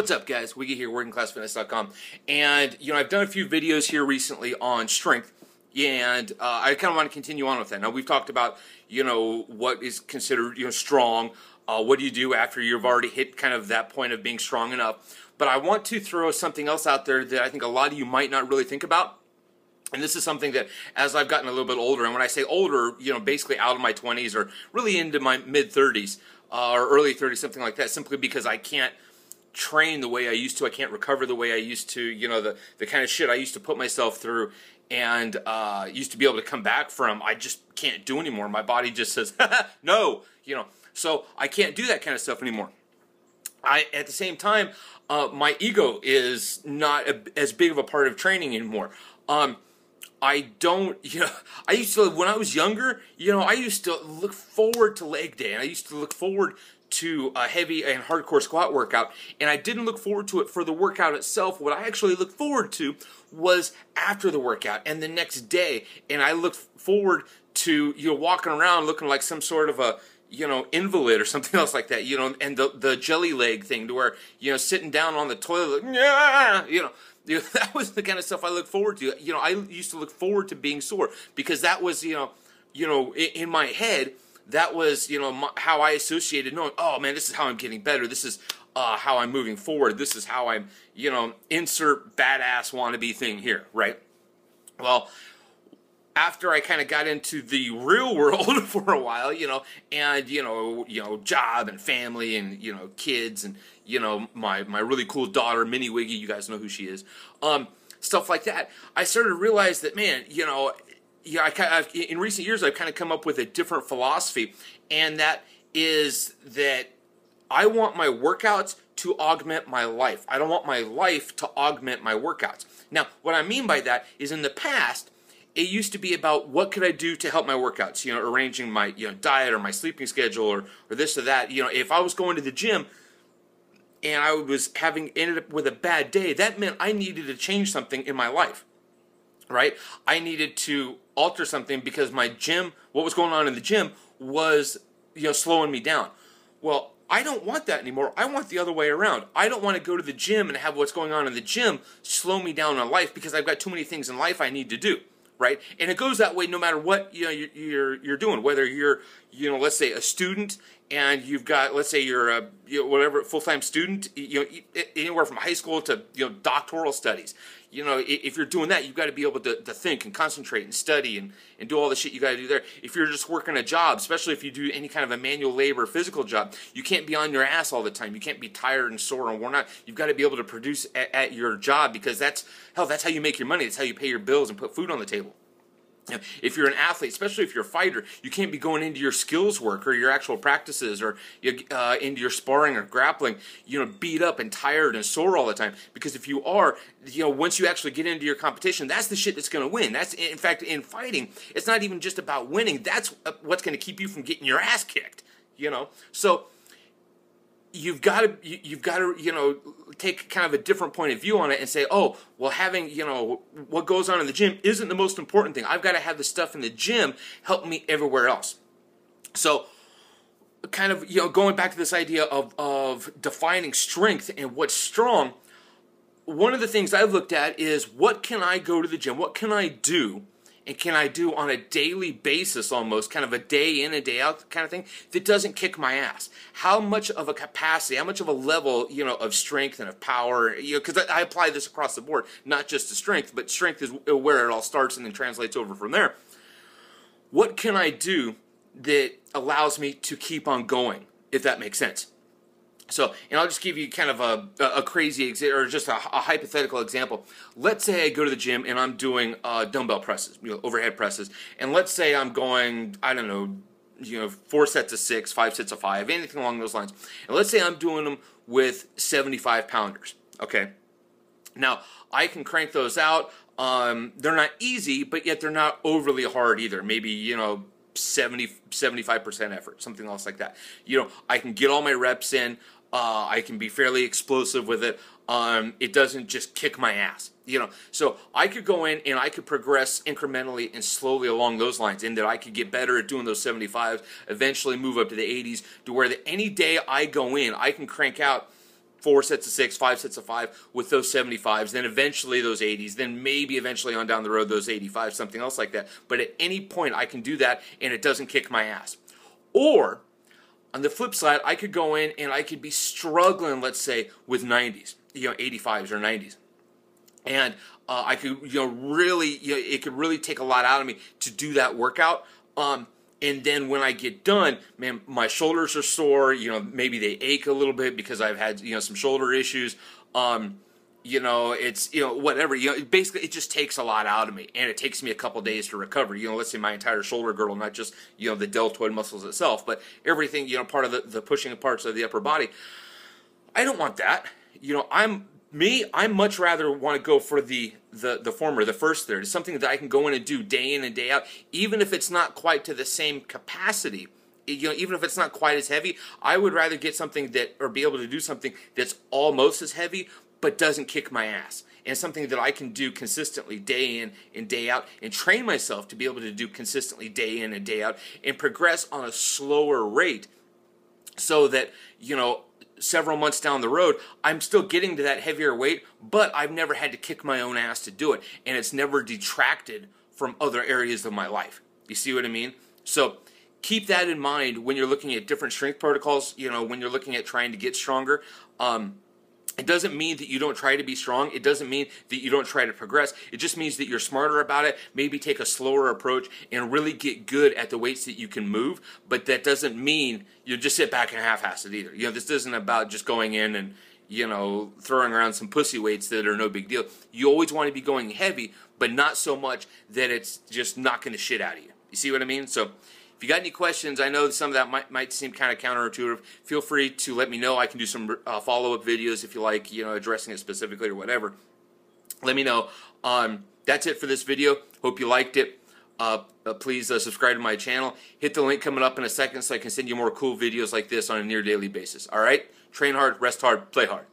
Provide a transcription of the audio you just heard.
What's up, guys? Wiggy here, workingclassfitness.com. And, I've done a few videos here recently on strength, and I kind of want to continue on with that. Now, we've talked about, what is considered, strong. What do you do after you've already hit kind of that point of being strong enough? But I want to throw something else out there that I think a lot of you might not really think about. And this is something that, as I've gotten a little bit older, and when I say older, basically out of my 20s or really into my mid-30s or early 30s, something like that, simply because I can't train the way I used to. I can't recover the way I used to. The kind of shit I used to put myself through and used to be able to come back from, I just can't do anymore. My body just says, no, So I can't do that kind of stuff anymore. At the same time, my ego is not as big of a part of training anymore. I don't, I used to, when I was younger, I used to look forward to leg day, and I used to look forward to a heavy and hardcore squat workout, and I didn't look forward to it for the workout itself. What I actually looked forward to was after the workout and the next day, and I looked forward to, walking around looking like some sort of a, invalid or something else like that, and the jelly leg thing to where, sitting down on the toilet, that was the kind of stuff I looked forward to. I used to look forward to being sore because that was, in my head, that was, how I associated knowing, oh man, this is how I'm getting better. This is how I'm moving forward. This is how I'm, insert badass wannabe thing here, right? Well, after I kind of got into the real world for a while, and, job and family and, kids and, my really cool daughter, Mini Wiggy, you guys know who she is, stuff like that, I started to realize that, man, in recent years, I've kind of come up with a different philosophy, and that is that I want my workouts to augment my life. I don't want my life to augment my workouts. Now, what I mean by that is in the past, it used to be about what could I do to help my workouts, arranging my diet or my sleeping schedule or this or that. If I was going to the gym and I was ended up with a bad day, that meant I needed to change something in my life, right? I needed to alter something because my gym, what was going on in the gym was, slowing me down. Well, I don't want that anymore. I want the other way around. I don't want to go to the gym and have what's going on in the gym slow me down in life because I've got too many things in life I need to do. Right, and it goes that way no matter what you're doing. Whether you're let's say a student and you've got, let's say you're a whatever full-time student, anywhere from high school to doctoral studies. If you're doing that, you've got to be able to think and concentrate and study and do all the shit you got to do there. If you're just working a job, especially if you do any kind of a manual labor physical job, you can't be on your ass all the time. You can't be tired and sore and worn out. You've got to be able to produce at your job because that's how you make your money. That's how you pay your bills and put food on the table. If you're an athlete, especially if you're a fighter, you can't be going into your skills work or your actual practices or into your sparring or grappling, beat up and tired and sore all the time. Because if you are, once you actually get into your competition, that's the shit that's going to win. That's, in fact, in fighting, it's not even just about winning. That's what's going to keep you from getting your ass kicked. So you've got to take kind of a different point of view on it and say, oh, well, having, what goes on in the gym isn't the most important thing. I've got to have the stuff in the gym help me everywhere else. So kind of, going back to this idea of defining strength and what's strong, one of the things I've looked at is what can I go to the gym, what can I do, and can I do on a daily basis almost, kind of a day in, a day out kind of thing, that doesn't kick my ass? How much of a capacity, how much of a level, of strength and of power, because I apply this across the board, not just to strength, but strength is where it all starts and then translates over from there. What can I do that allows me to keep on going, if that makes sense? So, and I'll just give you kind of a crazy example, or just a hypothetical example. Let's say I go to the gym and I'm doing dumbbell presses, overhead presses, and let's say I'm going, I don't know, 4 sets of 6, 5 sets of 5, anything along those lines. And let's say I'm doing them with 75 pounders. Okay, now I can crank those out. They're not easy, but yet they're not overly hard either. Maybe 75% effort, something else like that. I can get all my reps in. I can be fairly explosive with it. It doesn't just kick my ass, So I could go in and I could progress incrementally and slowly along those lines, in that I could get better at doing those 75s, eventually move up to the 80s, to where any day I go in, I can crank out 4 sets of 6, 5 sets of 5 with those 75s, then eventually those 80s, then maybe eventually on down the road those 85s, something else like that. But at any point I can do that and it doesn't kick my ass. Or on the flip side, I could go in and I could be struggling, let's say, with 90s, 85s or 90s. And I could, really, it could really take a lot out of me to do that workout. And then when I get done, man, my shoulders are sore. Maybe they ache a little bit because I've had, some shoulder issues. It's, whatever. Basically, it just takes a lot out of me, and it takes me a couple days to recover. Let's say my entire shoulder girdle, not just, the deltoid muscles itself, but everything, part of the pushing parts of the upper body. I don't want that. I much rather want to go for the former, the first third. It's something that I can go in and do day in and day out, even if it's not quite to the same capacity. Even if it's not quite as heavy, I would rather get something or be able to do something that's almost as heavy, but doesn't kick my ass. And something that I can do consistently day in and day out, and train myself to be able to do consistently day in and day out, and progress on a slower rate, so that, several months down the road, I'm still getting to that heavier weight, but I've never had to kick my own ass to do it, and it's never detracted from other areas of my life. You see what I mean? So keep that in mind when you're looking at different strength protocols, when you're looking at trying to get stronger. It doesn't mean that you don't try to be strong. It doesn't mean that you don't try to progress. It just means that you're smarter about it, maybe take a slower approach, and really get good at the weights that you can move. But that doesn't mean you just sit back and half-ass it either. This isn't about just going in and, throwing around some pussy weights that are no big deal. You always want to be going heavy, but not so much that it's just knocking the shit out of you. You see what I mean? So if you got any questions, I know some of that might seem kind of counterintuitive. Feel free to let me know. I can do some follow-up videos if you like, addressing it specifically or whatever. Let me know. That's it for this video. Hope you liked it. Please subscribe to my channel. Hit the link coming up in a second so I can send you more cool videos like this on a near daily basis. All right? Train hard, rest hard, play hard.